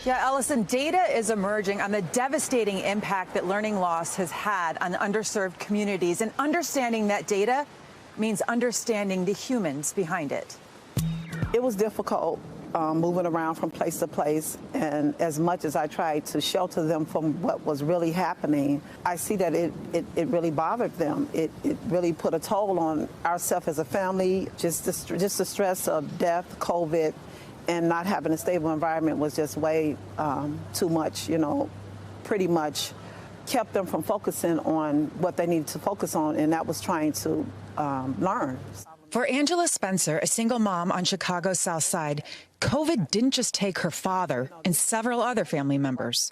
Yeah, Allison, data is emerging on the devastating impact that learning loss has had on underserved communities, and understanding that data means understanding the humans behind it. It was difficult moving around from place to place, and as much as I tried to shelter them from what was really happening, I see that it really bothered them. It really put a toll on ourselves as a family. Just the stress of death, COVID, and not having a stable environment was just way too much, pretty much kept them from focusing on what they needed to focus on, and that was trying to learn. For Angela Spencer, a single mom on Chicago's South Side, COVID didn't just take her father and several other family members.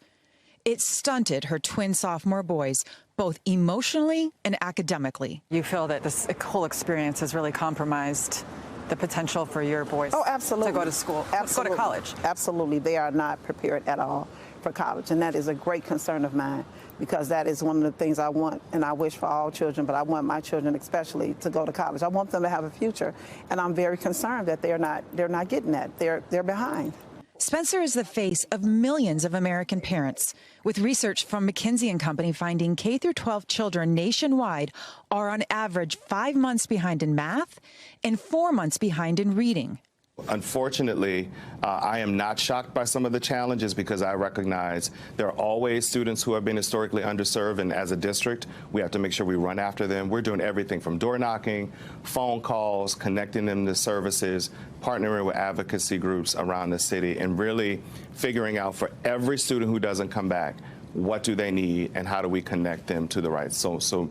It stunted her twin sophomore boys, both emotionally and academically. You feel that this whole experience has really compromised the potential for your boys to go to school, go to college? Absolutely. They are not prepared at all for college, and that is a great concern of mine, because that is one of the things I want, and I wish for all children, but I want my children especially to go to college. I want them to have a future, and I'm very concerned that they're not getting that. They're behind. Spencer is the face of millions of American parents, with research from McKinsey & Company finding K-12 children nationwide are on average 5 months behind in math and 4 months behind in reading. Unfortunately, I am not shocked by some of the challenges, because I recognize there are always students who have been historically underserved, and as a district, we have to make sure we run after them. We're doing everything from door knocking, phone calls, connecting them to services, partnering with advocacy groups around the city, and really figuring out for every student who doesn't come back, what do they need and how do we connect them to the right social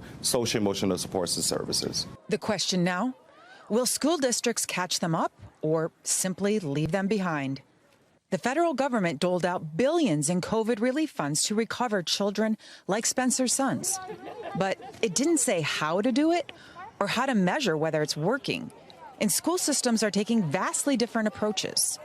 emotional supports and services. The question now, will school districts catch them up or simply leave them behind? The federal government doled out billions in COVID relief funds to recover children like Spencer's sons. But it didn't say how to do it or how to measure whether it's working. And school systems are taking vastly different approaches.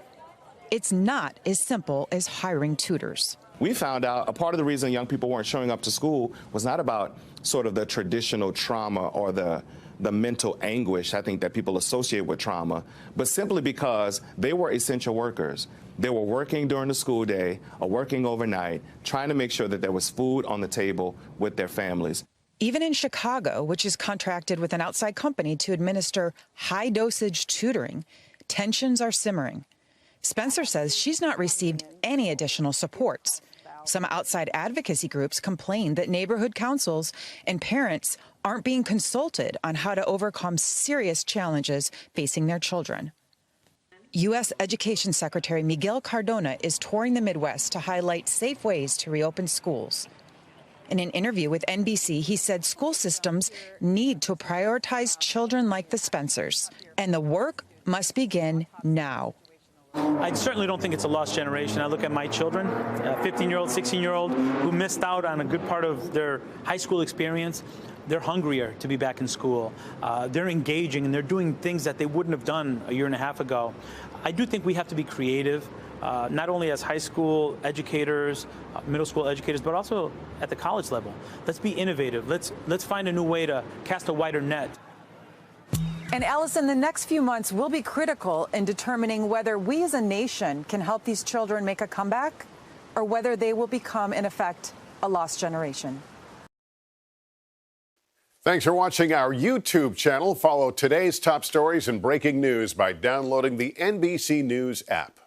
It's not as simple as hiring tutors. We found out a part of the reason young people weren't showing up to school was not about sort of the traditional trauma or the mental anguish, I think, that people associate with trauma, but simply because they were essential workers. They were working during the school day or working overnight, trying to make sure that there was food on the table with their families. Even in Chicago, which is contracted with an outside company to administer high-dosage tutoring, tensions are simmering. Spencer says she's not received any additional supports. Some outside advocacy groups complain that neighborhood councils and parents aren't being consulted on how to overcome serious challenges facing their children. U.S. Education Secretary Miguel Cardona is touring the Midwest to highlight safe ways to reopen schools. In an interview with NBC, he said school systems need to prioritize children like the Spencers, and the work must begin now. I certainly don't think it's a lost generation. I look at my children, a 15-year-old, 16-year-old, who missed out on a good part of their high school experience. They're hungrier to be back in school. They're engaging, and they're doing things that they wouldn't have done a year and a half ago. I do think we have to be creative, not only as high school educators, middle school educators, but also at the college level. Let's be innovative. Let's find a new way to cast a wider net. And Allison, the next few months will be critical in determining whether we as a nation can help these children make a comeback, or whether they will become, in effect, a lost generation. Thanks for watching our YouTube channel. Follow today's top stories and breaking news by downloading the NBC News app.